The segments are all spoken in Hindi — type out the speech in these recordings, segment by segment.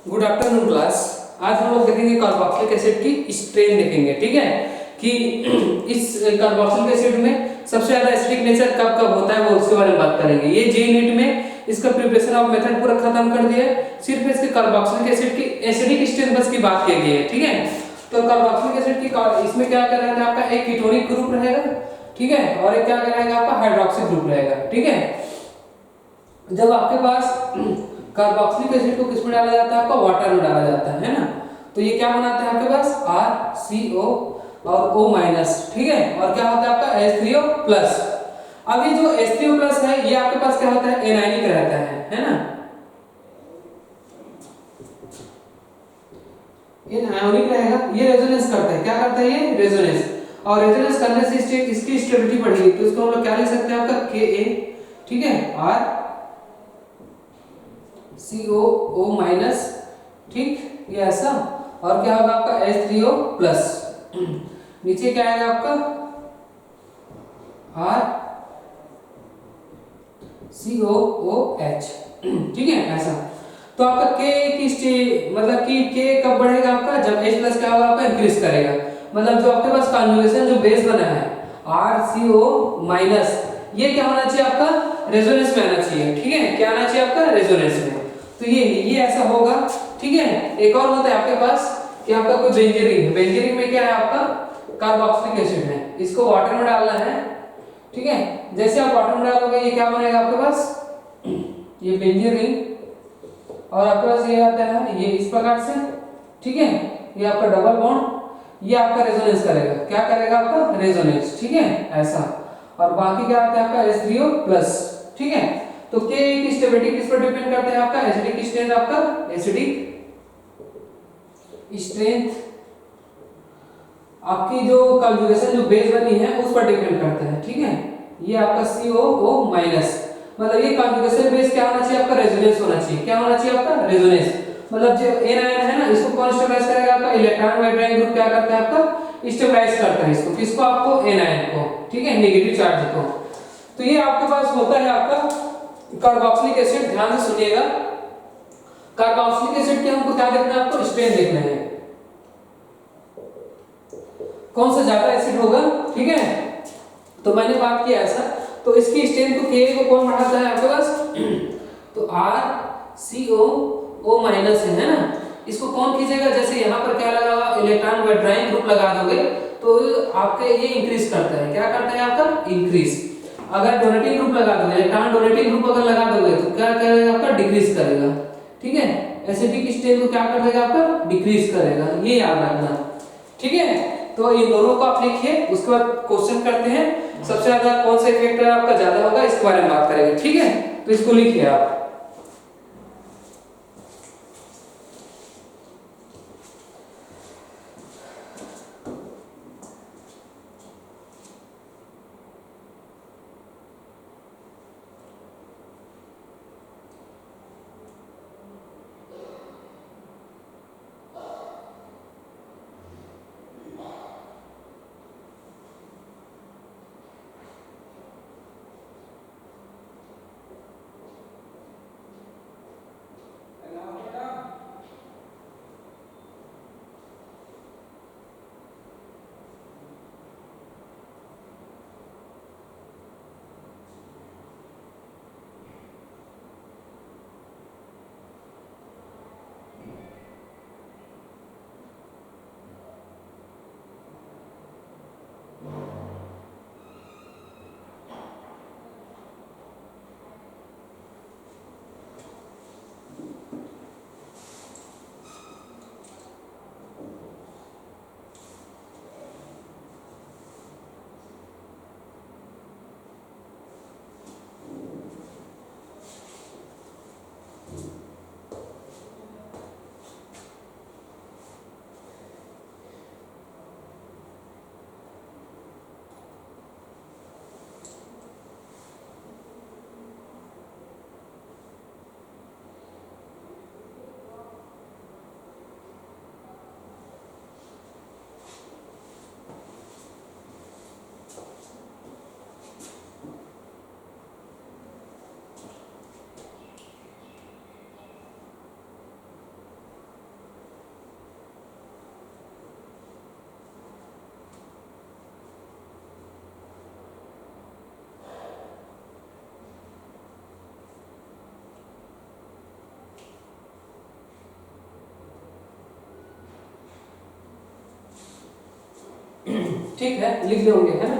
Good afternoon class. आज हम लोग देखेंगे कार्बोक्सिलिक एसिड की स्ट्रेन देखेंगे। ठीक है कि इस कार्बोक्सिलिक एसिड में सबसे ज्यादा एसिडिक नेचर कब कब होता है वो उसके बारे में बात करेंगे। ये जे यूनिट में इसका प्रिपरेशन ऑफ मेथड पूरा खत्म कर दिया है, सिर्फ इसके कार्बोक्सिलिक एसिड की एसिडिक स्ट्रेन बस की बात की गई है। ठीक है, तो कार्बोक्सिलिक एसिड की इसमें क्या क्या रहेगा आपका, एक कीटोनिक ग्रुप रहेगा, ठीक है, और एक क्या रहेगा आपका हाइड्रोक्सिल ग्रुप रहेगा। ठीक है, जब आपके पास कार्बोक्सिलिक एसिड को किसमें डाला जाता है, आपका वाटर में डाला जाता है ना, तो ये क्या बनाते हैं आपके पास RCO और O माइनस। ठीक है, और क्या होता है आपका H3O प्लस। अभी जो H3O प्लस है ये आपके पास क्या होता है, एनायनिक रहता है ना, ये आयोनिक रहेगा, ये रेजोनेंस करता है। क्या करता है ये, रेजोनेंस, और रेजोनेंस करने से इसकी स्टेबिलिटी बढ़ेगी, तो इसको हम लोग क्या लिख सकते हैं आपका Ka, ठीक है, RCOO माइनस, ठीक, ये ऐसा, और क्या होगा आपका H3O प्लस, नीचे क्या आएगा आपका RCOOH, ठीक है ऐसा। तो आपका K की मतलब कि K कब बढ़ेगा आपका, जब H प्लस क्या होगा आपका इंक्रीज करेगा, मतलब जो आपके पास कॉन्जुगेशन जो बेस बना है RCO माइनस, ये क्या होना चाहिए आपका, रेजोनेंस में आना चाहिए। ठीक है, क्या आना चाहिए आपका, रेजोनेंस में, तो ये ऐसा होगा। ठीक है, एक और होता है आपके पास कि आपका कोई बेंजीन है, बेंजीन में क्या है आपका कार्बोक्सिलिक एसिड है, इसको वाटर में डालना है। ठीक है, जैसे आप वाटर में डालोगे ये क्या बनेगा आपके पास, ये बेंजीन रिंग, और आपके पास ये आता है ये इस प्रकार से। ठीक है, ये आपका डबल बॉन्ड, ये आपका रेजोनेंस करेगा, क्या करेगा आपका, रेजोनेंस। ठीक है ऐसा, और बाकी क्या आता है आपका H3O प्लस। ठीक है, तो K की स्टेबिलिटी किस पर डिपेंड करता है आपका, एसिडिक स्ट्रेंथ, आपका एसिडिक स्ट्रेंथ आपकी जो कॉन्जुगेशन जो बेस बनी है उस पर डिपेंड करता है। ठीक है, ये आपका COO माइनस, मतलब ये कॉन्जुगेशन बेस क्या होना चाहिए आपका, रेजोनेंस होना चाहिए। क्या होना चाहिए आपका, रेजोनेंस, मतलब जो एन आयन है ना इसको कौन स्टेबलाइज करेगा आपका, इलेक्ट्रॉन वाइब्रेटिंग ग्रुप क्या करता है आपका, स्टेबलाइज करता है इसको, किसको, आपको एन आयन को। ठीक है, नेगेटिव चार्ज को। तो ये आपके पास होता है आपका कार्बोक्सिलिक एसिड। ध्यान से सुनिएगा, कार्बोक्सिलिक एसिड के हमको क्या देखना है, आपको स्ट्रेन देखना है, कौन सा ज्यादा एसिड होगा। ठीक है, तो मैंने बात किया ऐसा, तो इसकी स्ट्रेंथ को Ka को कौन बढ़ाता है आपके पास, तो RCOO माइनस है ना, इसको कौन खींचेगा, जैसे यहाँ पर क्या लगा हुआ, इलेक्ट्रॉन वाइब्रेटिंग ग्रुप लगा दोगे तो आपके ये इंक्रीज करता है, क्या करता है आपका, इंक्रीज। अगर डोनेटिंग ग्रुप लगा दोगे, इलेक्ट्रॉन डोनेटिंग ग्रुप अगर लगा दोगे तो क्या करेगा आपका, डिक्रीज करेगा। ठीक है, एसिडिक स्ट्रेंथ को क्या कर देगा आपका, डिक्रीज करेगा, ये याद रखना। ठीक है, तो इन दोनों को आप लिखिए, उसके बाद क्वेश्चन करते हैं, सबसे ज्यादा कौन सा इफेक्ट आपका ज्यादा होगा इसके बारे में बात करेंगे। ठीक है, तो इसको लिखिए आप। ठीक है, लिख दोगे है ना।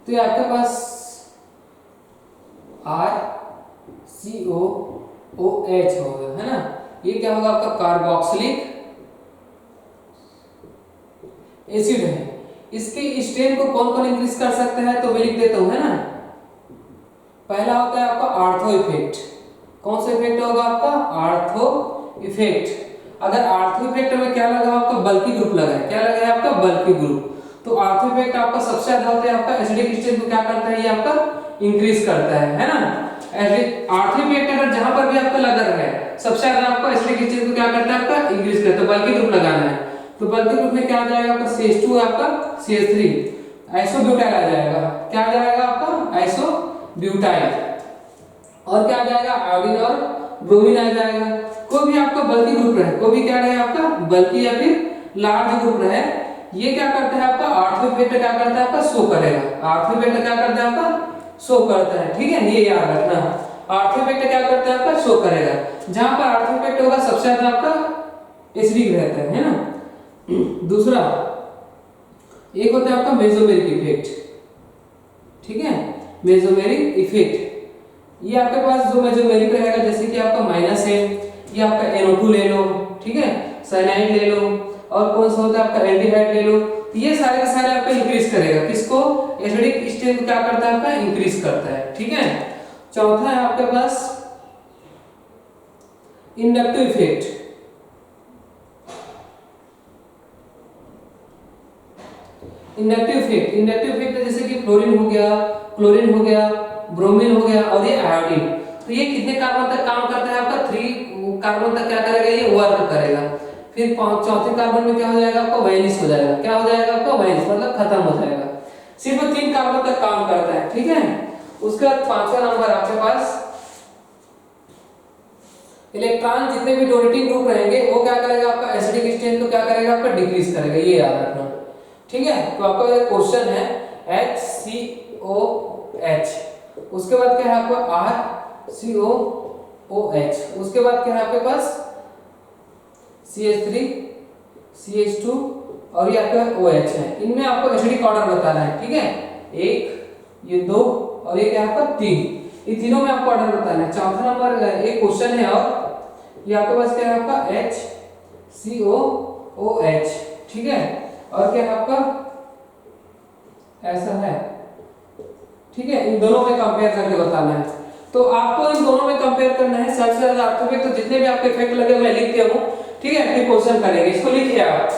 तो ये आपके पास RCOOH होगा है ना। ये क्या होगा आपका कार्बोक्सिलिक एसिड है। इसके स्ट्रेन को कौन कौन इंक्रीज कर सकते हैं, तो मैं लिख देता हूं है ना। पहला होता है आपका आर्थो इफेक्ट। कौन सा इफेक्ट होगा आपका, आर्थो इफेक्ट। अगर आर्थो इफेक्ट में क्या लगा आपका, बल्कि ग्रुप लगा है, क्या लगा है आपका, बल्कि ग्रुप। तो आर्थो इफेक्ट आपका सबसे ज्यादा होता है आपका एसिडिक स्ट्रेन को क्या करता है, ये आपका इंक्रीज करता है ना। आर्थो इफेक्ट अगर जहां पर भी आपका लगा रहा है, सबसे ज्यादा आपका एसिडिक स्ट्रेन को क्या करता है आपका इंक्रीज करता है। बल्कि ग्रुप लगाना है तो बल्कि ग्रुप में क्या आ जाएगा आपका CH2 आपका CH3 आइसोब्यूटाइल आ जाएगा। क्या आ जाएगा आपका आइसोब्यूटाइल। और क्या आ जाएगा, आयोडीन और ब्रोमीन आ जाएगा। कोई भी आपका बल्कि ग्रुप रहे, कोई भी क्या रहे आपका बल्कि या फिर लार्ज ग्रुप रहे, ये क्या करता है आपका आर्थो इफेक्ट क्या करता है आपका शो करेगा। आर्थो इफेक्ट क्या करता है आपका शो करता है, ठीक है, ये याद रखना। आर्थो इफेक्ट क्या करता है आपका शो करेगा। जहां पर आर्थो इफेक्ट होगा सबसे ज्यादा आपका एसिडिक रहता है ना। दूसरा एक होता है आपका मेसोमेरिक इफेक्ट, ठीक है, मेसोमेरिक इफेक्ट। ये आपके पास जो मेसोमेरिक रहेगा, जैसे कि आपका माइनस है, ये आपका NO2 ले लो, ठीक है, साइनाइड ले लो, और कौन सा होता है आपका एल्डिहाइड ले लो। ये सारे के सारे आपका इंक्रीज करेगा किसको, एसिडिक स्ट्रेन को क्या करता है आपका इंक्रीज करता है, ठीक है। चौथा है आपके पास इंडक्टिव इफेक्ट। इंडक्टिव इफेक्ट जैसे कि फ्लोरीन हो गया, क्लोरीन हो गया, ब्रोमीन हो गया और ये आयोडीन। तो ये कितने कार्बन तक काम करता है आपका, 3 कार्बन तक क्या करेगा, ये वर्क करेगा। फिर चौथे कार्बन में क्या हो जाएगा आपका वाइनिस हो जाएगा। क्या हो जाएगा आपका वाइनिस, मतलब खत्म हो जाएगा। सिर्फ 3 कार्बन तक काम करता है, ठीक है। उसके बाद 5वां नंबर आपके पास इलेक्ट्रॉन जितने भी डोनेटिंग ग्रुप रहेंगे वो क्या करेगा आपका एसिडिक स्ट्रेन को क्या करेगा आपका डिक्रीज करेगा, ये याद रखना, ठीक है। तो आपका एक क्वेश्चन है HCOH, उसके बाद क्या है आपका RCOOH, उसके बाद क्या है आपके पास CH3 CH2 और ये आपका OH है। इनमें आपको एसिडिक ऑर्डर बताना है, ठीक है। 1 ये 2 और ये क्या है आपका 3, इन तीनों में आपको ऑर्डर बताना है। चौथा नंबर एक क्वेश्चन है और ये आपके पास क्या है आपका HCOOH, ठीक है। और क्या है आपका ऐसा है, ठीक है। इन दोनों में कंपेयर करके बताना है। तो आपको इन दोनों में कंपेयर करना है। सबसे ज्यादा आर्थो इफेक्ट, तो जितने भी आपके इफेक्ट लगे मैं लिख दिया हूं, ठीक है। फिर क्वेश्चन करेंगे, इसको लिखिए आप।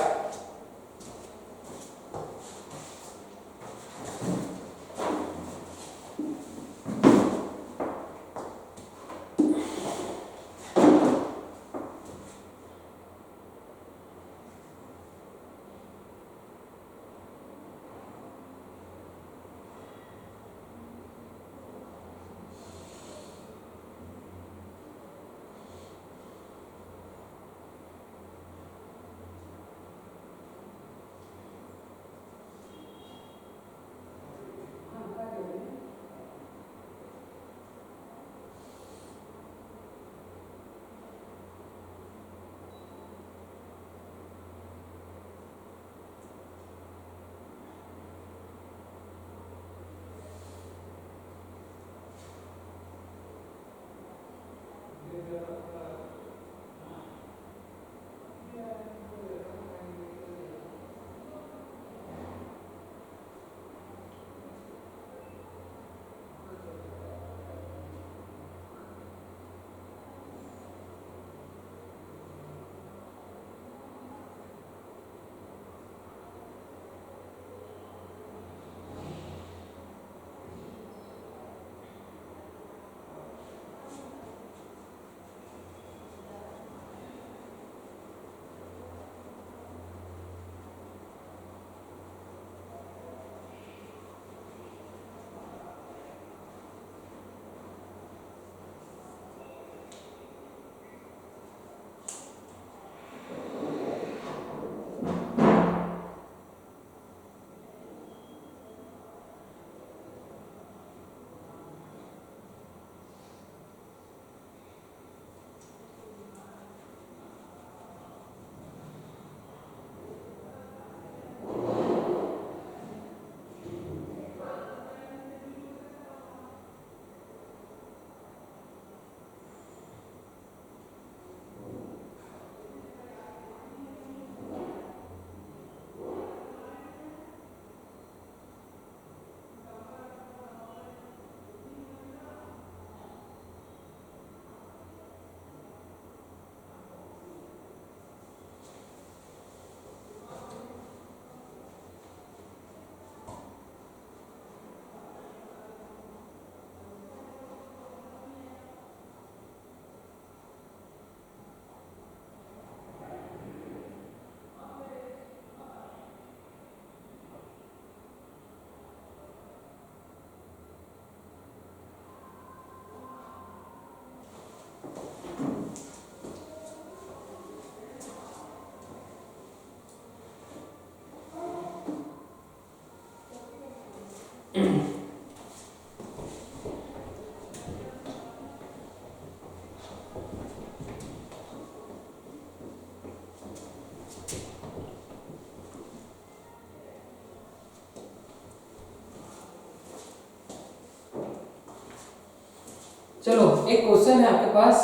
चलो एक क्वेश्चन है आपके पास,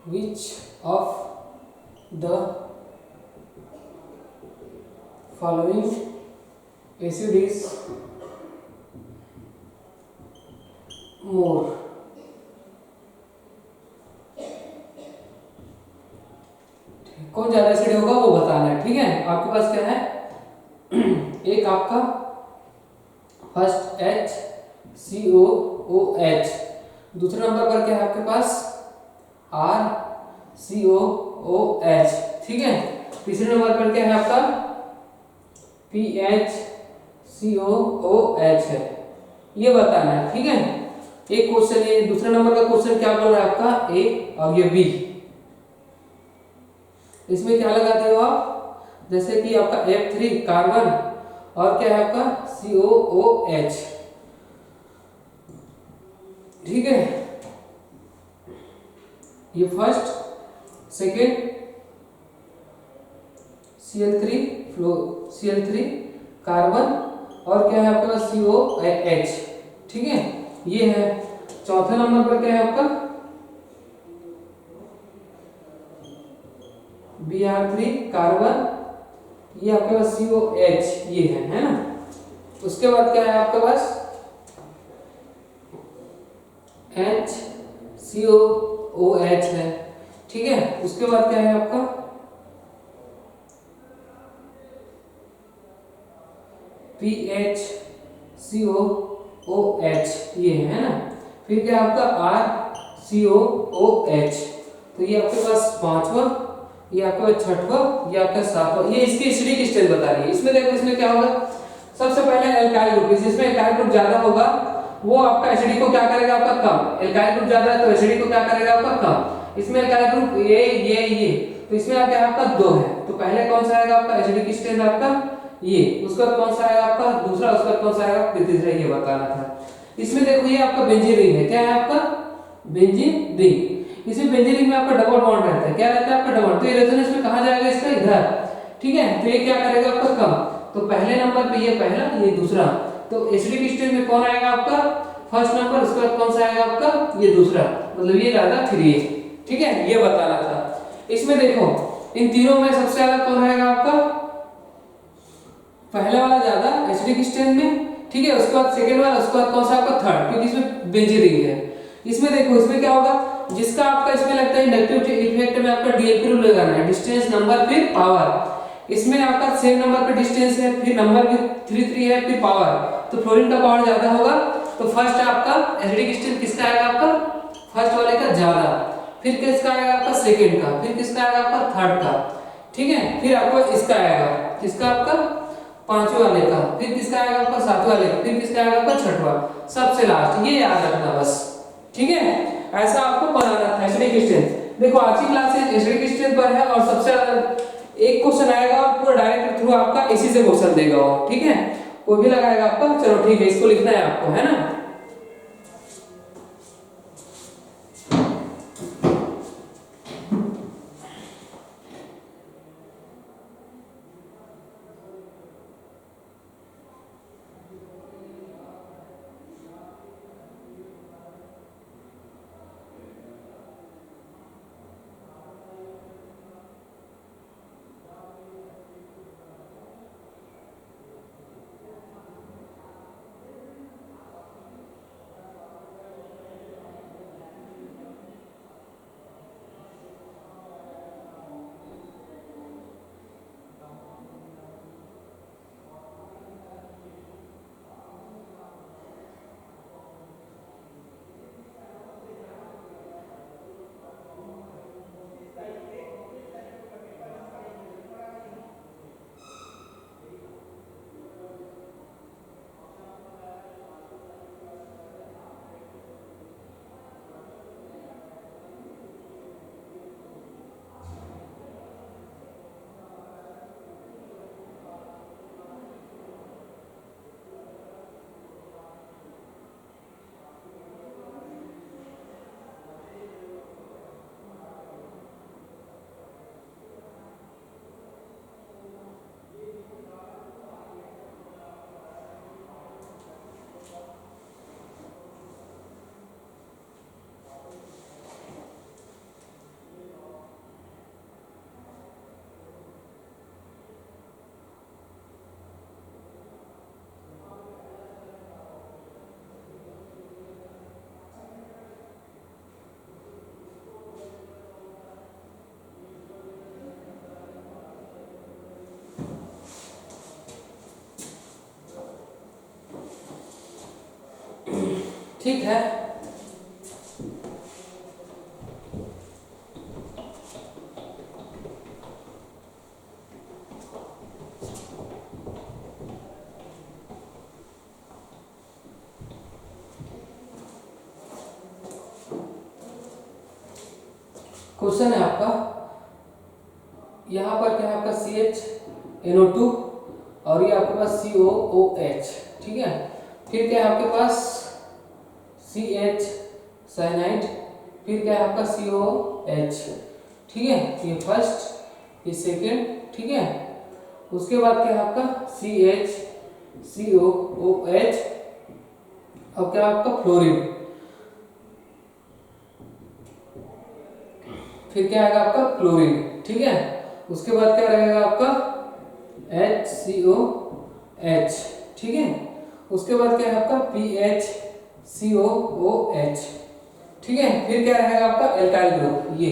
which of the following acid is more. कौन ज्यादा एसिड होगा वो बताना है, ठीक है। आपके पास क्या है, एक आपका फर्स्ट H COOH, दूसरे नंबर पर क्या है आपके पास RCOOH, ठीक है। तीसरे नंबर पर क्या है आपका PHCOOH है, ये बताना है, ठीक है। एक क्वेश्चन ये, दूसरे नंबर का क्वेश्चन क्या बोल रहा है आपका A और ये B। इसमें क्या लगाते हो आप, जैसे कि आपका F3 कार्बन और क्या है आपका COOH, ठीक है। ये फर्स्ट सेकेंड Cl3 कार्बन और क्या है आपके पास COH, ठीक है, ये है। चौथे नंबर पर क्या है आपका Br3 कार्बन, ये आपके पास COH, ये है ना। उसके बाद क्या है आपके पास HCOOH है, ठीक है। उसके बाद क्या है आपका PHCOOH, ये है ना। फिर क्या आपका RCOOH, तो ये आपके पास पांचवा, ये आपका छठवा, ये आपका सातवां, ये इसकी एसिडिक स्ट्रेंथ बता रही है। इसमें देखो इसमें क्या होगा, सबसे पहले एल्काइल ग्रुप, जिसमें एल्काइल ग्रुप ज्यादा होगा वो आपका एसिडिक को क्या करेगा आपका कम, एल्काइल ग्रुप ज्यादा है तो एसिडिक को क्या करेगा आपका कम। इसमें एल्काइल ग्रुप ये, तो इसमें क्या आपका दो है, तो पहले कौन सा आएगा आपका एसिडिक स्ट्रेंथ आपका ये, उसका कौन सा आएगा आपका दूसरा, उसका कौन सा आएगा तीसरा, ये बताना था। इसमें देखो ये आपका बेंजीन रिंग है, क्या है आपका बेंजीन रिंग। इसमें बेंजीन रिंग में आपका डबल बॉन्ड रहता है, क्या रहता है आपका डबल, तो ये रेजोनेंस में कहां जाएगा इसका इधर, ठीक है। तो ये क्या करेगा आपका कम, तो पहले नंबर पे ये पहला ये दूसरा, तो एसिडिक स्ट्रेंथ में कौन आएगा आपका फर्स्ट नंबर, उसके बाद कौन सा आएगा आपका ये दूसरा, मतलब ये ज्यादा 3, ठीक है, ये बताना था। इसमें देखो इन तीनों में सबसे ज्यादा कौन रहेगा आपका पहले वाला ज्यादा एसिडिक स्ट्रेंथ में, ठीक है। उसके बाद सेकंड वाला, उसके बाद कौन सा आपका थर्ड, क्योंकि इसमें बेंजीन रिंग है। इसमें देखो इसमें क्या होगा, जिसका आपका इसमें लगता है इंडक्टिव इफेक्ट में आपका डीएलपी रूल लगाना है, डिस्टेंस नंबर फिर पावर। इसमें आपका सेम नंबर पे डिस्टेंस है, फिर नंबर भी 3 है, फिर पावर, तो फ्लोरीन का पावर ज्यादा होगा, तो फर्स्ट आपका एसिडिक स्ट्रेंथ किसका आएगा आपका फर्स्ट वाले का ज्यादा, फिर किसका आएगा आपका सेकंड का, फिर किसका आएगा आपका थर्ड का, ठीक है। फिर आपको इसका आएगा किसका आपका पांचवे वाले का, फिर किसका आएगा आपका सातवें वाले का, फिर किसका आएगा आपका छठवां, सबसे लास्ट, ये याद रखना बस, ठीक है। ऐसा आपको बनाना था एसिडिक स्ट्रेंथ। देखो आज की क्लास एसिडिक स्ट्रेंथ पर है और सबसे ज्यादा एक क्वेश्चन आएगा और पूरा डायरेक्ट थ्रू आपका इसी से क्वेश्चन देगा वो, ठीक है, कोई भी लगाएगा आपका, चलो ठीक है, इसको लिखना है आपको, है ना। ठीक है। क्वेश्चन है आपका, यहाँ पर क्या है आपका CH NO2 और ये आपके पास COOH, ठीक है। फिर क्या है आपके पास CH साइनाइड, फिर क्या है आपका COH, ठीक है। ये फर्स्ट, ये सेकेंड, ठीक है। उसके बाद क्या है आपका CH COOH और क्या आपका फ्लोरीन, फिर क्या आएगा आपका क्लोरीन, ठीक है। उसके बाद क्या रहेगा आपका HCOH, ठीक है। उसके बाद क्या है आपका PHCOOH, ठीक है। फिर क्या रहेगा आपका एल्काइल ग्रुप, ये।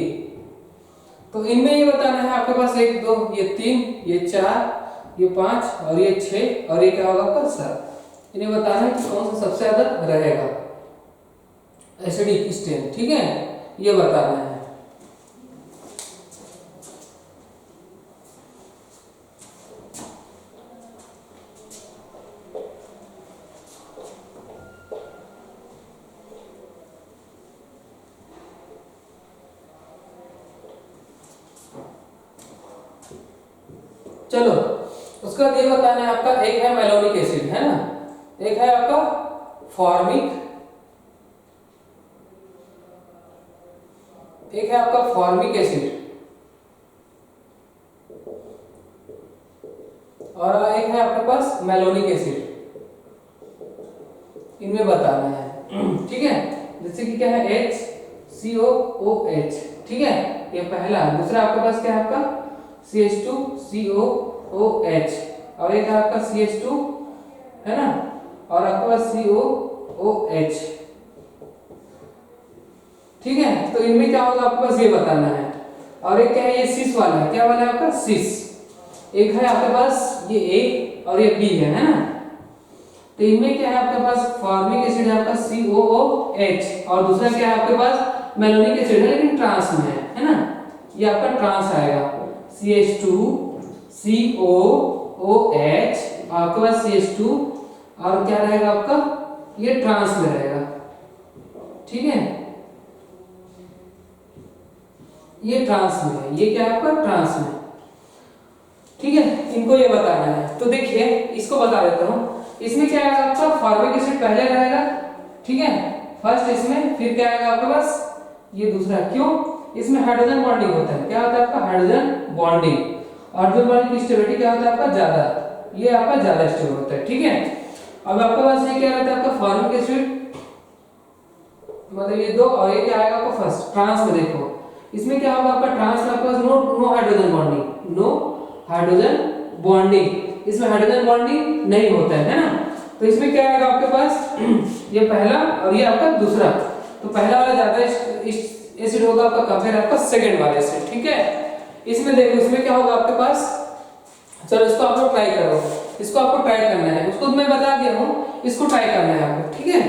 तो इनमें ये बताना है आपके पास 1 2 ये 3 ये 4 ये 5 और ये 6 और ये क्या होगा आपका 7। इन्हें बताना है कि कौन सा सबसे ज्यादा रहेगा एसिडिक स्टेन, ठीक है, ये बताना है। चलो उसका ये बताना है आपका, एक है मेलोनिक एसिड, है ना, एक है आपका फॉर्मिक, एक है आपका फॉर्मिक एसिड और एक है आपके पास मेलोनिक एसिड। इनमें बताना है, ठीक है। जैसे कि क्या है HCOOH, ठीक है, ये पहला। दूसरा आपके पास क्या है आपका CH2COOH और एक है आपका CH2, है ना, और आपके पास COOH, ठीक है। तो इनमें क्या होगा आपके पास ये बताना है। और एक क्या है ये सिस वाला है, क्या वाला है आपका सिस। एक है आपके पास ये A और ये B है ना। तो इनमें क्या है आपके पास फॉर्मिक एसिड है आपका COOH और दूसरा क्या है आपके पास मेलोनिक एसिड है लेकिन ट्रांस में है ना, ये आपका ट्रांस आएगा CH2COOH आपके पास CH2 और क्या रहेगा आपका ये ट्रांस में रहेगा, ठीक है। ये ट्रांस में है, ये क्या है आपका ट्रांस में, ठीक है। इनको ये बताना है। तो देखिए इसको बता देता हूं। इसमें क्या आएगा आपका फॉर्मिक एसिड पहले रहेगा, ठीक है, फर्स्ट इसमें। फिर क्या आएगा आपके पास ये दूसरा, क्यों, इसमें हाइड्रोजन बॉन्डिंग होता है। क्या होता है आपका हाइड्रोजन बॉन्डिंग, हाइड्रोजन बॉन्डिंग की स्टेबिलिटी क्या होता है आपका ज्यादा, ये आपका ज्यादा स्टेबल होता है, ठीक है। अब आपके पास ये क्या रहता है आपका फॉर्मिक एसिड, मतलब ये दो, और ये क्या आएगा आपका फर्स्ट ट्रांस में। देखो इसमें क्या होगा आपका ट्रांस में आपके पास no hydrogen bonding, no hydrogen bonding, इसमें हाइड्रोजन बॉन्डिंग नहीं होता है ना। तो इसमें क्या आएगा आपके पास ये पहला और ये आपका दूसरा। तो पहला वाला ज्यादा एसिड होगा आपका कंपेयर आपका सेकंड वाले से, ठीक है। इसमें देखो इसमें क्या होगा आपके पास, चलो इसको आप लोग ट्राई करो, इसको आपको ट्राई करना है, उसको मैं बता दिया हूं, इसको ट्राई करना है आपको, ठीक है।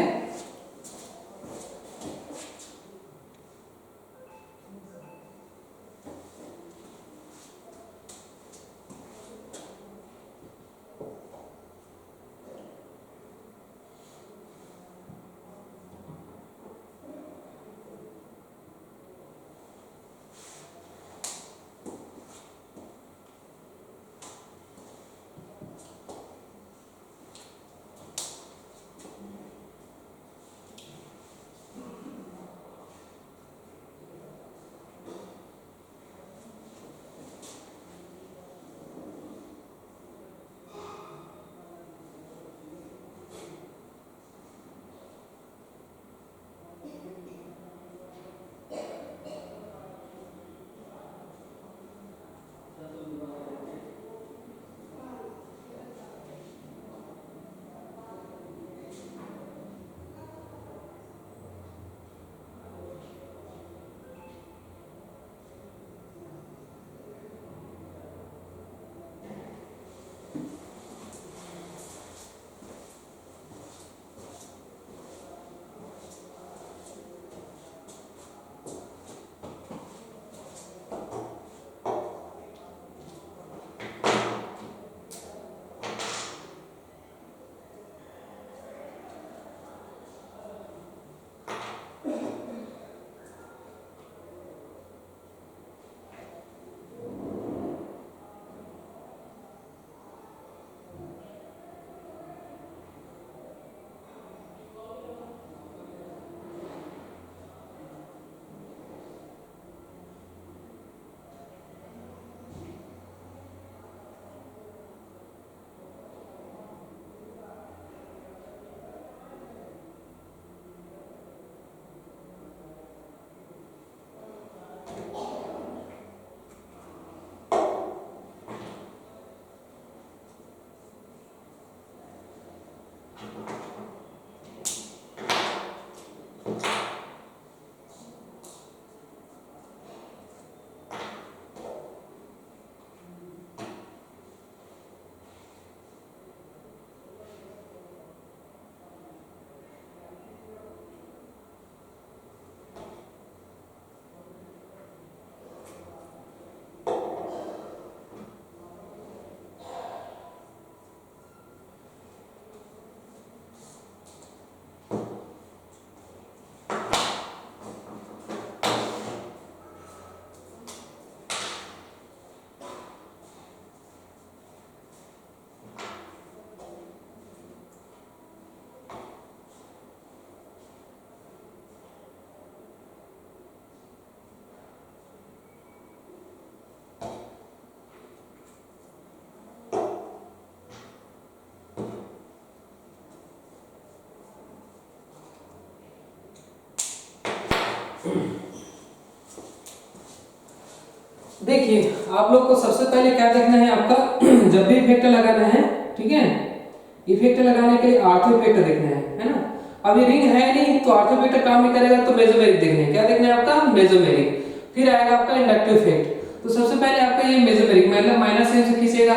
देखिए आप लोग को सबसे पहले क्या देखना है आपका जब भी इफेक्ट लगाना है, ठीक है, इफेक्ट लगाने के लिए आर्थो इफेक्ट देखना है ना। अभी रिंग है नहीं तो आर्थो इफेक्ट काम नहीं करेगा, तो मेसोमेरिक देखना है। क्या देखना है आपका? मेसोमेरिक। फिर आएगा आपका इंडक्टिव इफेक्ट। तो सबसे पहले आपका ये मेसोमेरिक मतलब माइनस एम से खींचेगा,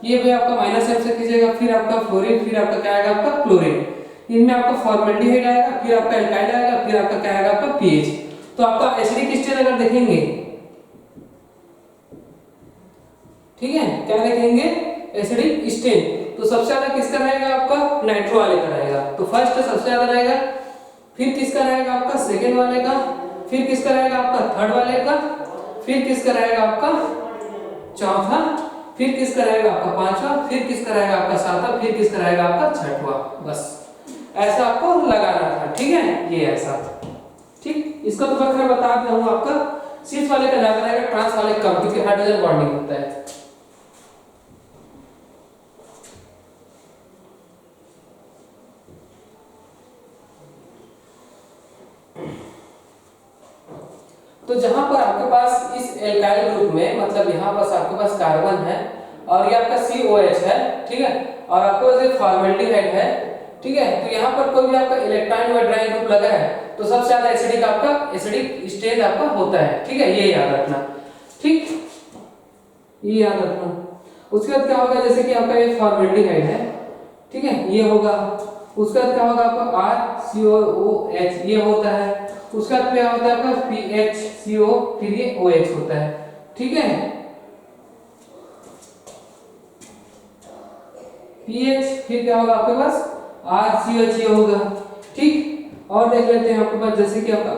ये भी आपका माइनस एम से खींचेगा, फिर आपका फ्लोरीन, फिर आपका क्या आएगा आपका क्लोरीन। इनमें आपका फॉर्मेल्डिहाइड आएगा, फिर आपका एल्काइल आएगा, फिर आपका क्या आएगा आपका पीएच। तो आपका एसिडिक स्टेन अगर देखेंगे, ठीक है, क्या देखेंगे? Acidic stain. तो सबसे ज्यादा किसका रहेगा आपका? नाइट्रो वाले का रहेगा। तो फर्स्ट सबसे ज्यादा रहेगा, फिर किसका रहेगा आपका? सेकंड वाले का, फिर किसका रहेगा आपका? थर्ड वाले का, फिर किसका रहेगा आपका? चौथा, फिर किसका रहेगा आपका? पांचवा, फिर किसका रहेगा आपका? सातवां, फिर किसका रहेगा आपका? छठवां। बस ऐसा आपको लगाना था, ठीक है, ये ऐसा। ठीक, इसका तो मैं बता देता हूं आपका सिस वाले का ज्यादा रहेगा, ट्रांस वाले का कम, क्योंकि हाइड्रोजन बॉन्डिंग होता है। तो जहां पर आपके पास इस एल्काइल ग्रुप में, मतलब यहां पास आपके पास कार्बन है और ये आपका COH है, ठीक है, और आपके पास एक फॉर्मेल्डिहाइड है, ठीक है, तो यहां पर कोई भी आपका इलेक्ट्रॉन वाइड्राइन ग्रुप लगा है तो सबसे ज्यादा एसिडिक आपका एसिडिक स्टेट आपका होता है, ठीक है, ये याद रखना। ठीक, ये याद रखना। उसके बाद क्या होगा, जैसे कि आपका ये फॉर्मेल्डिहाइड है, ठीक है, ये होगा। उसके बाद क्या होगा आपका RCOOH, ये होता है। उसके बाद क्या होता है आपका PHCO, फिर ये OH होता है, ठीक है, PH, फिर क्या होगा आपके पास? RCOH, ये होगा। ठीक, और देख लेते हैं आपके पास, जैसे कि आपका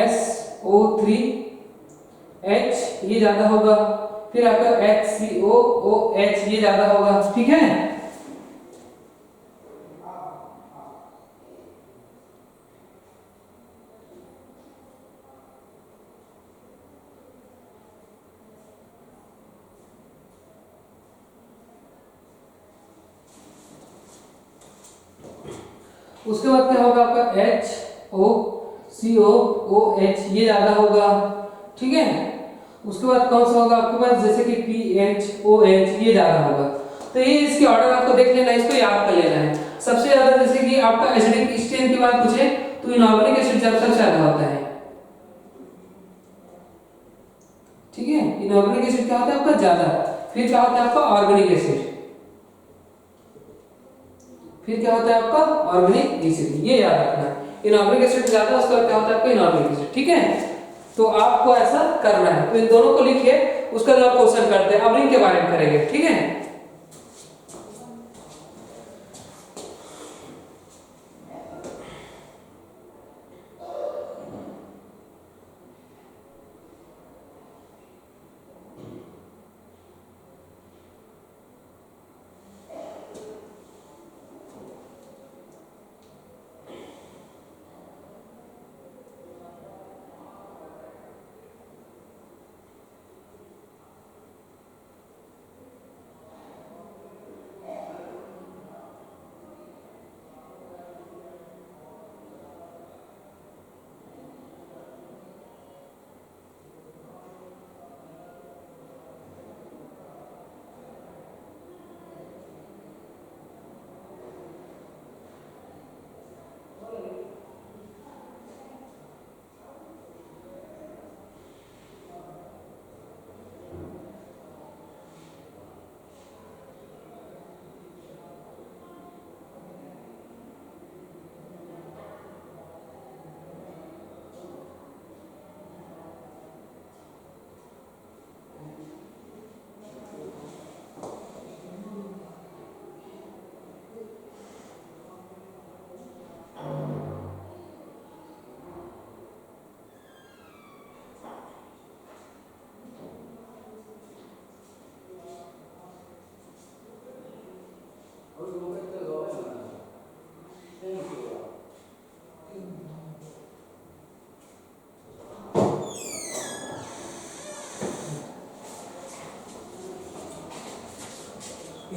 SO3H, ये ज्यादा होगा, फिर आपका HCOOH, ये ज्यादा होगा, ठीक है। उसके बाद क्या होगा आपका HOCOOH, ये ज्यादा होगा, ठीक है। उसके बाद कौन सा होगा आपके पास, जैसे कि PHOH, ये ज्यादा होगा। तो ये इसके ऑर्डर आपको देख लेना, इसको याद कर लेना है। सबसे ज्यादा जैसे कि आपका एसिडिक स्टेन की बात पूछे तो इनऑर्गेनिक एसिड सबसे ज्यादा होता है, ठीक है, इनऑर्गेनिक एसिड क्या होता है आपका? ज्यादा। फिर क्या होता है आपका? Organic acid. फिर क्या होता है आपका? ऑर्गेनिक एसिड, ये याद रखना। इनऑर्गेनिक एसिड ज्यादा, उसके बाद क्या होता है आपका? इनऑर्गेनिक एसिड, ठीक है। तो आपको ऐसा करना है, तो इन दोनों को लिखिए, उसका जवाब क्वेश्चन करते हैं। अब रिंग के बारे में करेंगे, ठीक है।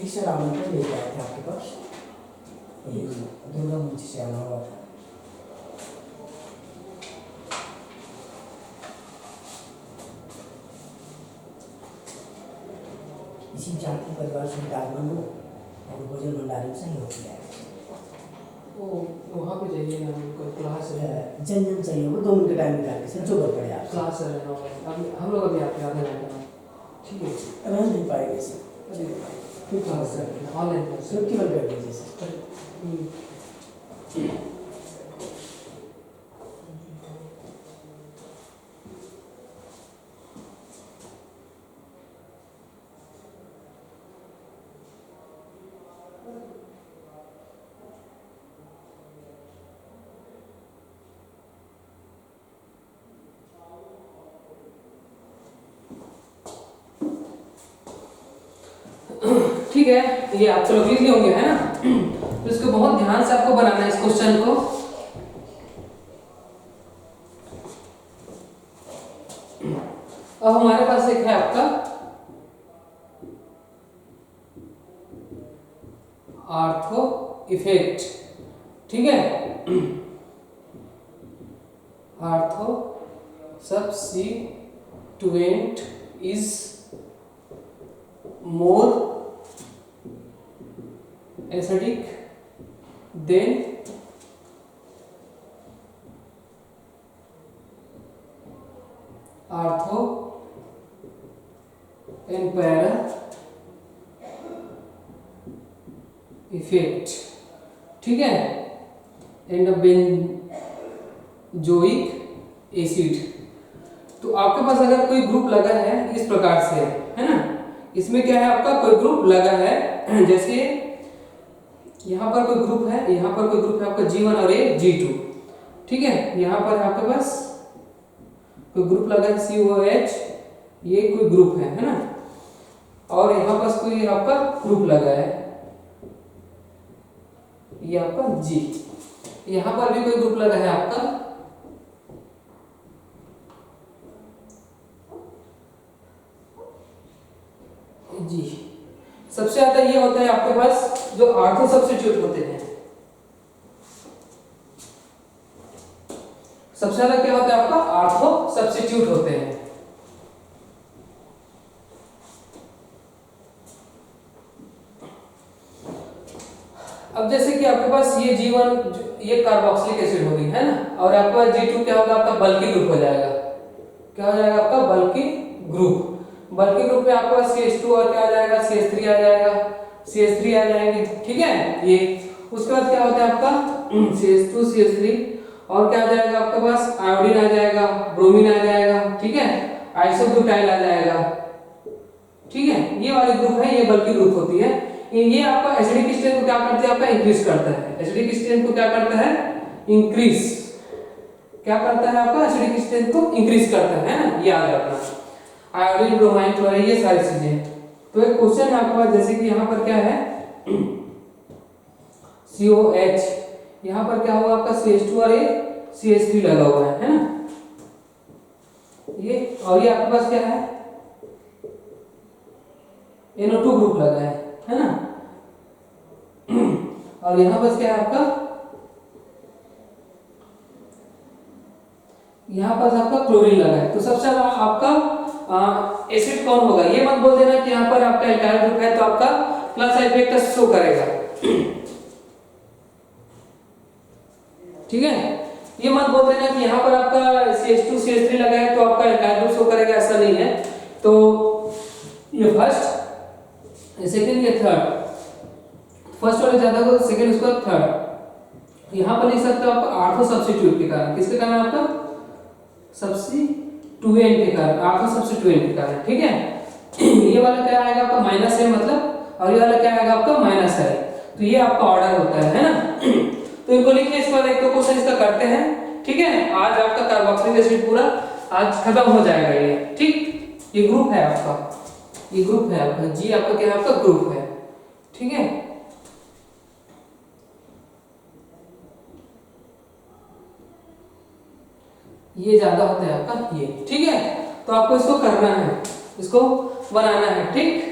सर आमंत्रण लेके आए थे आपके पास, दुर्गा मंच से आना हुआ था। किसी जाति परिवार से विराजमान हो और भोजन भंडारी में सही होती है। वो वहाँ पे जाइए ना, कोई क्लास है, जन जन चाहिए वो 2 मिनट का टाइम निकाल के सर जो कर पड़े आप क्लास है ना, अब हम लोग अभी आते हैं आधे घंटे में। ठीक है, रह नहीं पाएंगे सर। फिर क्लास है ऑनलाइन क्लास सर केवल कर दीजिए सर। ठीक है, ये आप लोग लिख लिए होंगे है ना। तो इसको बहुत ध्यान से आपको बनाना है इस क्वेश्चन को। अब हमारे पास एक है आपका आर्थो इफेक्ट, ठीक है। Ortho subsequent is more acidic than ortho and para effect, ठीक है। And benzoic acid. तो आपके पास अगर कोई ग्रुप लगा है इस प्रकार से, है ना, इसमें क्या है आपका कोई ग्रुप लगा है, जैसे यहाँ पर कोई ग्रुप है, यहाँ पर कोई ग्रुप है आपका G1 और ये G2, ठीक है। यहाँ पर आपके पास कोई ग्रुप लगा है COH, ये कोई ग्रुप है ना। और यहाँ पास कोई आपका ग्रुप लगा है, ये आपका G। यहाँ पर भी कोई ग्रुप लगा है आपका G। सबसे ज्यादा ये होता है आपके पास जो आर्थो सब्स्टिट्यूट होते हैं। सबसे ज्यादा क्या होता है आपका आर्थो सब्स्टिट्यूट होते हैं। अब जैसे कि आपके पास ये G1 ये कार्बोक्सिलिक एसिड होगी, है ना, और आपका G2 क्या होगा आपका बल्की ग्रुप हो जाएगा। क्या हो जाएगा आपका बल्की ग्रुप। बल्की ग्रुप में आपके पास CH2 और क्या आ जाएगा CH3 आ जाएगा, CH3 आ जाएंगे, ठीक है। ये उसके बाद क्या होता है आपका CH2 CH3 और क्या आ जाएगा आपके पास आयोडीन आ जाएगा, ब्रोमीन आ जाएगा, ठीक है, आइसोब्यूटाइल आ जाएगा, ठीक है। ये वाली ग्रुप है, ये बल्की ग्रुप होती है। ये आपका एसिडिक स्ट्रेंथ को क्या करता है आपका इंक्रीज करता है। एसिडिक स्ट्रेंथ को क्या करता है इंक्रीज, क्या करता है आपका एसिडिक स्ट्रेंथ को इंक्रीज करता है ना, याद रखना। आयोडीन ब्रोमाइन क्लोराइड ये सारी चीजें। तो एक क्वेश्चन है आपके पास, जैसे कि यहाँ पर क्या है COH, यहाँ पर क्या होगा आपका CH2 और ये CH3 लगा हुआ है ना, ये और ये आपके पास क्या है NO2 ग्रुप लगा है ना। और यहाँ पर क्या है आपका, यहाँ पर आपका क्लोरीन लगा है। तो सबसे ज्यादा आपका एसिड कौन होगा, ये मत बोल देना कि यहाँ पर आपका एल्काइल ग्रुप है तो आपका प्लस इफेक्ट शो करेगा, ठीक है। ये मत बोल देना कि यहाँ पर आपका CH2 CH3 लगा है तो आपका एल्काइल ग्रुप शो करेगा, ऐसा नहीं है। तो ये फर्स्ट, सेकंड, ये थर्ड, फर्स्ट वाले ज्यादा को सेकंड उसका थर्ड। यहाँ पर लिख सकते हो आपका आर्थो सब्स्टिट्यूट के कारण, किसके कारण आपका सब्स्टिट्यूएंट के कारण, आर्थो सब्स्टिट्यूएंट के कारण, ठीक है। ये वाला क्या आएगा आपका माइनस है मतलब, और ये वाला क्या आएगा आपका माइनस है। तो ये आपका ऑर्डर होता है ना। तो इनको लिखिए, इस पर एक दो क्वेश्चन इसका करते हैं, ठीक है। आज आपका कार्बोक्सिलिक एसिड पूरा आज खत्म हो जाएगा ये, ठीक। ये ग्रुप है आपका, ये ग्रुप है आपका G, आपका क्या है आपका ग्रुप है, ठीक है। ये ज्यादा होता है आपका ये, ठीक है। तो आपको इसको करना है, इसको बनाना है, ठीक।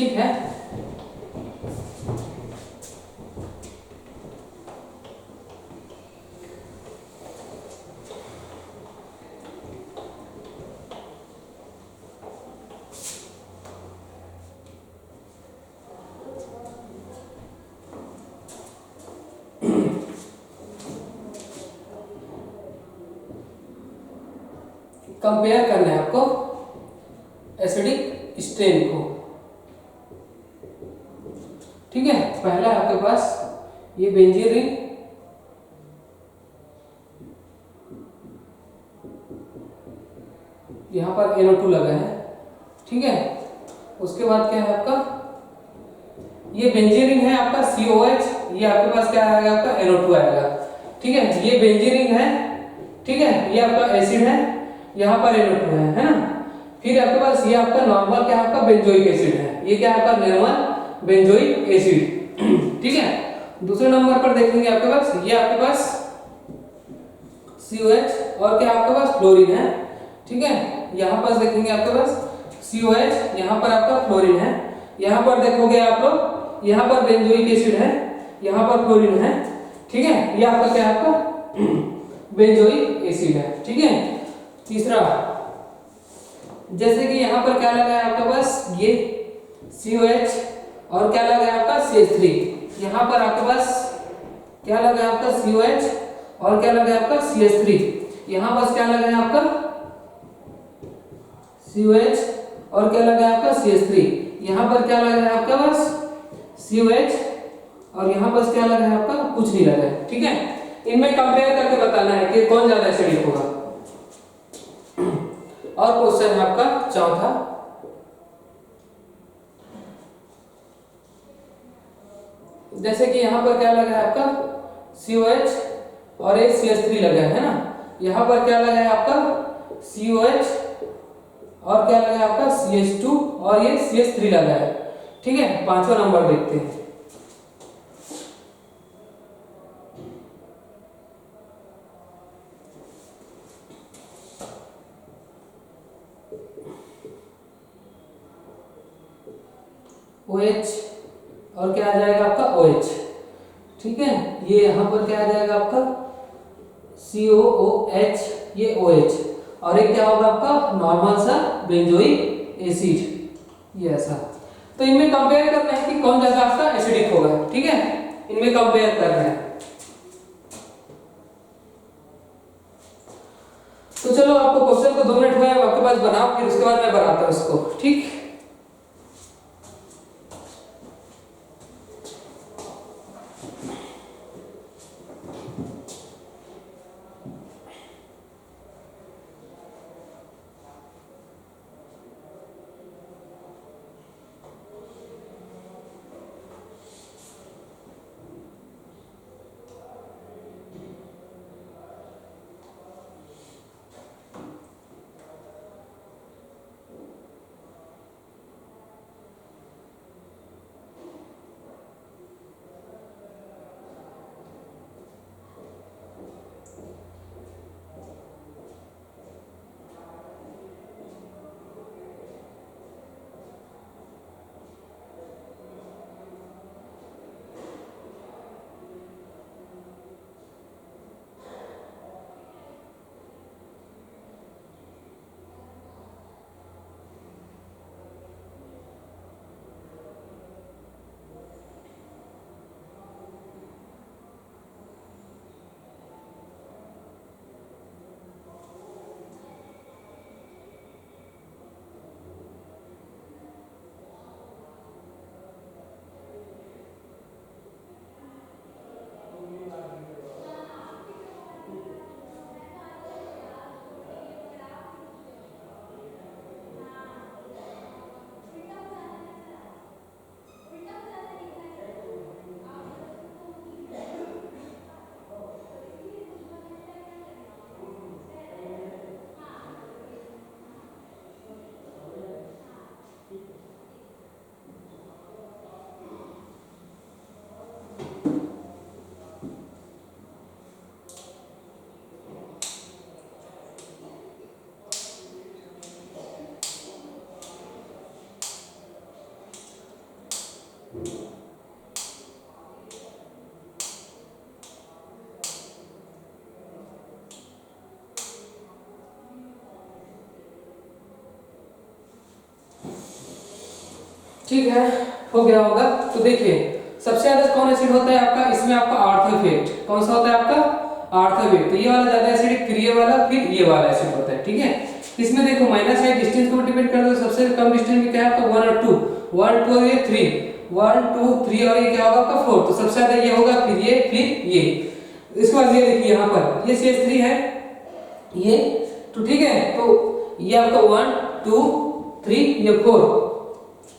ठीक है। कंपेयर करना है आपको एसिडिक स्ट्रेन को, ठीक है। पहला है आपके पास ये बेंजीन रिंग, यहां पर NO2 लगा है, ठीक है। उसके बाद क्या है आपका ये बेंजीन रिंग है आपका COH, ये आपके पास क्या आएगा आपका NO2 आएगा, ठीक है। ये बेंजीन रिंग है, ठीक है, ये आपका एसिड है, यहाँ पर NO2 है ना। फिर आपके पास ये आपका नॉर्मल क्या है आपका बेंजोइक एसिड है, ये क्या है आपका नॉर्मल बेंजोइक एसिड, ठीक है। दूसरे नंबर पर देखेंगे आपके पास ये आपके पास COH और क्या आपके पास फ्लोरीन है, ठीक है। यहाँ पर देखेंगे आपके पास COH, यहाँ पर आपका फ्लोरीन है, यहाँ पर देखोगे आप लोग यहाँ पर बेंजोइक एसिड है, यहाँ पर फ्लोरीन है, ठीक है। ये आपका क्या है आपका बेंजोइक एसिड है, ठीक है। तीसरा जैसे कि यहाँ पर क्या लगा है आपके पास ये COH और क्या लगा है आपका CH3, यहाँ पर आपके पास क्या लगा है आपका COH और क्या लगा है आपका CH3, यहाँ पास क्या लगा है आपका COH और क्या लगा है आपका CH3, यहाँ पर क्या लगा है आपका पास COH और यहाँ पास क्या लगा है आपका कुछ नहीं लगा है, ठीक है। इनमें कंपेयर करके बताना है कि कौन ज्यादा एसिडिक होगा। और क्वेश्चन है आपका चौथा, जैसे कि यहाँ पर क्या लगा है आपका COH और एक CH3 लगा है ना, यहाँ पर क्या लगा है आपका COH और क्या लगा है आपका CH2 और ये CH3 लगा है, ठीक है। पांचवा नंबर देखते हैं। OH और क्या आ जाएगा आपका OH, ठीक है। ये यहाँ पर क्या आ जाएगा आपका COOH, ये OH और एक क्या होगा आपका नॉर्मल सा बेंजोइक एसिड, ये ऐसा। तो इनमें कंपेयर करना है कि कौन ज्यादा आपका एसिडिक होगा, ठीक है। इनमें कंपेयर करना है। तो चलो आपको क्वेश्चन को 2 मिनट हुए आपके पास बनाओ, फिर उसके बाद मैं बनाता हूँ इसको, ठीक। ठीक है, हो गया होगा। तो देखिए सबसे ज्यादा कौन एसिड होता है आपका, इसमें आपका आर्थोफेट कौन सा होता है आपका, आर्थोफेट। तो ये वाला ज्यादा एसिडिक, फिर ये वाला, फिर ये वाला एसिड होता है। ठीक है, इसमें देखो माइनस साइन डिस्टेंस को डिपेंड करता है। सबसे कम डिस्टेंस में क्या है आपका 1 और 2, 1 2 और ये 3, 1 2 3 और ये क्या होगा आपका 4। तो सबसे ज्यादा ये होगा, फिर ये, फिर ये। इसके बाद ये देखिए यहाँ पर ये CH3 है ये, तो ठीक है। तो ये आपका 1 2 3 ये 4,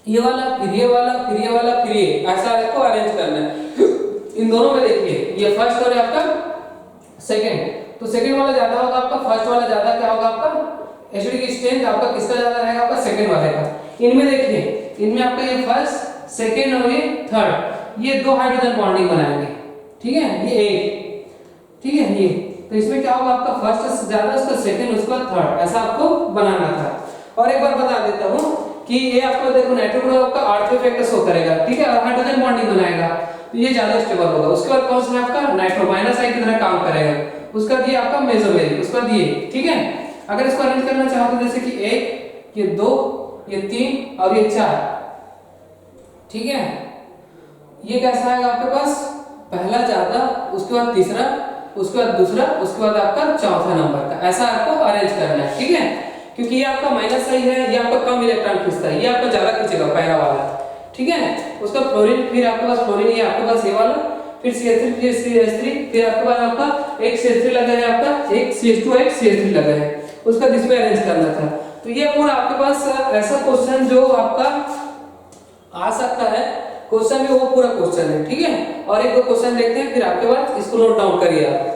ये वाला, फिर ये वाला, फिर ये वाला, फिर ये, ऐसा आपको अरेंज करना है। इन दोनों में देखिए ये फर्स्ट और आपका सेकंड, तो सेकंड वाला ज्यादा होगा आपका, फर्स्ट वाला ज्यादा क्या होगा आपका एसिडिक स्ट्रेंथ आपका किसका ज्यादा रहेगा आपका, सेकंड वाले का। इनमें देखिए, इनमें आपका ये फर्स्ट, सेकंड और ये थर्ड, ये दो हाइड्रोजन बॉन्डिंग बनाएंगे। ठीक है, ये एक, ठीक है ये। तो इसमें क्या होगा आपका फर्स्ट से ज्यादा, उसका सेकंड, उसका थर्ड, ऐसा आपको बनाना था। और एक बार बता देता हूं कि ये आपको देखो नाइट्रो ग्रुप आपका आर्थो इफेक्ट शो करेगा। ठीक है, और हाइड्रोजन बॉन्डिंग बनाएगा, तो ये ज्यादा स्टेबल होगा। उसके बाद कौन सा आपका नाइट्रो माइनस आई की तरह काम करेगा। उसका दिए आपका मेसोमेरिक, उसका दिए। ठीक है, अगर इसको अरेंज करना चाहो तो जैसे कि 1 ये 2 ये 3 और ये 4। ठीक है, ये कैसा आएगा आपके पास, पहला ज्यादा, उसके बाद तीसरा, उसके बाद दूसरा, उसके बाद आपका चौथा नंबर का, ऐसा आपको अरेंज करना है। ठीक है, क्योंकि ये आपका माइनस आई है, ये आपका कम इलेक्ट्रॉन खींचता है, ये आपका ज्यादा खींचेगा पहला वाला। ठीक है, उसका फ्लोरीन, फिर आपके पास फ्लोरीन, ये आपके पास ये वाला, फिर CH3, फिर CH3, फिर आपके पास आपका एक CH3 लगा है, आपका एक CH2 एक CH3 लगा है, उसका जिसमें अरेंज करना था। तो ये पूरा आपके पास ऐसा क्वेश्चन जो आपका आ सकता है, क्वेश्चन में वो पूरा क्वेश्चन है। ठीक है, और एक दो क्वेश्चन देखते हैं, फिर आपके बाद इसको नोट डाउन करिए आप।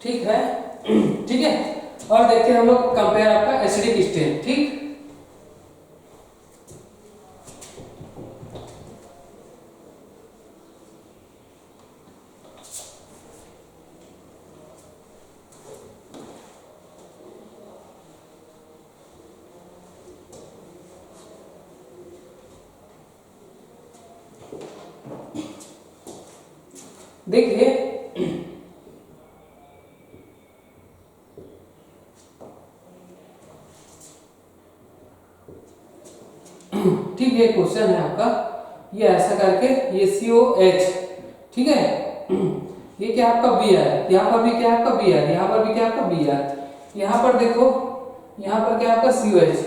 ठीक है, ठीक है। और देखते हैं हम लोग कंपेयर आपका एसिडिक स्ट्रेंथ। ठीक, देखिए ठीक है, क्वेश्चन है आपका ये ऐसा करके, ये COH। ठीक है, ये क्या आपका बी है, यहाँ पर भी क्या आपका बी है, यहाँ पर भी क्या आपका बी है। यहाँ पर देखो, यहाँ पर क्या आपका COH,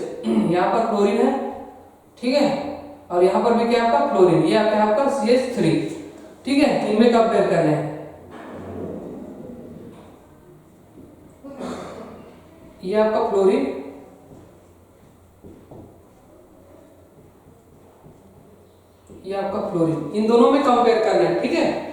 यहाँ पर क्लोरीन है। ठीक है, और यहाँ पर भी क्या आपका फ्लोरीन, ये क्या आपका CH3। ठीक है, इनमें कंपेयर करना है। ये आपका फ्लोरीन, ये आपका फ्लोरीन, इन दोनों में कंपेयर करना है। ठीक है,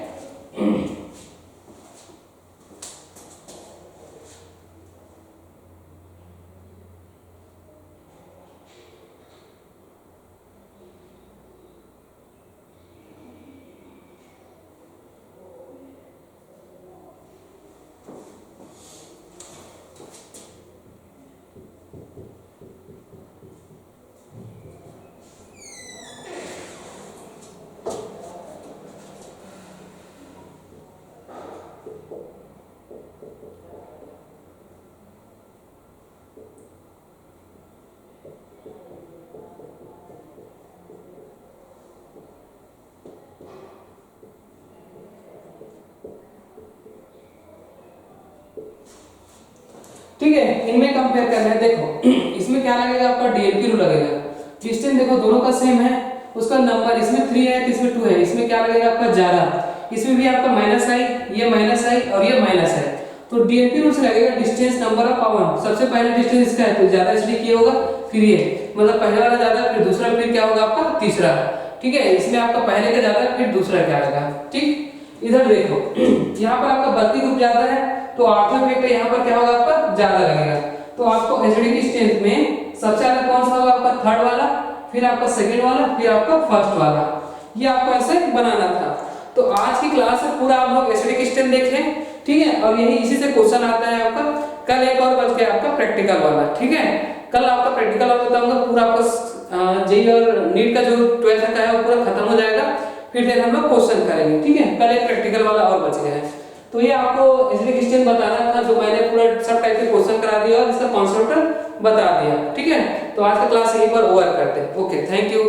ठीक है, इनमें कंपेयर करना है। देखो इसमें क्या लगेगा आपका डीएलपी रूल लगेगा। डिस्टेंस देखो दोनों का सेम है, उसका नंबर इसमें 3 है तो इसमें 2 है, इसमें क्या लगेगा आपका 11, इसमें भी आपका माइनस आई, ये माइनस आई और ये माइनस है, तो डीएलपी रूल से लगेगा डिस्टेंस नंबर ऑफ पावर। सबसे पहले डिस्टेंस इसका है तो ज्यादा इसलिए किया होगा, फिर ये मतलब पहले वाला ज्यादा फिर दूसरा फिर क्या होगा आपका तीसरा। ठीक है, इसमें आपका पहले का ज्यादा फिर दूसरा क्या आएगा। ठीक, इधर देखो यहाँ पर आपका बत्ती ग्रुप ज्यादा है तो आठवां वेक्टर यहाँ पर क्या होगा आपका ज्यादा लगेगा। तो आपको एसिडिक स्ट्रेंथ में सबसे ज्यादा कौन सा होगा आपका थर्ड वाला, फिर आपका सेकंड वाला, फिर आपका फर्स्ट वाला, ये आपको ऐसे बनाना था। तो आज की क्लास में पूरा आप लोग एसिडिक स्ट्रेंथ देख लें। ठीक है, और यही इसी से क्वेश्चन आता है आपका। कल एक और बच गया आपका प्रैक्टिकल वाला। ठीक है, कल आपका प्रैक्टिकल वाला बताऊंगा, पूरा आपका जेई और नीट का जो 12th का है वो पूरा खत्म हो जाएगा, फिर हम लोग क्वेश्चन करेंगे। ठीक है, कल एक प्रैक्टिकल वाला और बच गया है। तो ये आपको एसिडिक स्ट्रेंथ बताना था, जो मैंने पूरा सब टाइप के क्वेश्चन करा दिया और इसका कॉन्सेप्ट बता दिया। ठीक है, तो आज का क्लास यहीं पर ओवर करते हैं। Okay, thank you.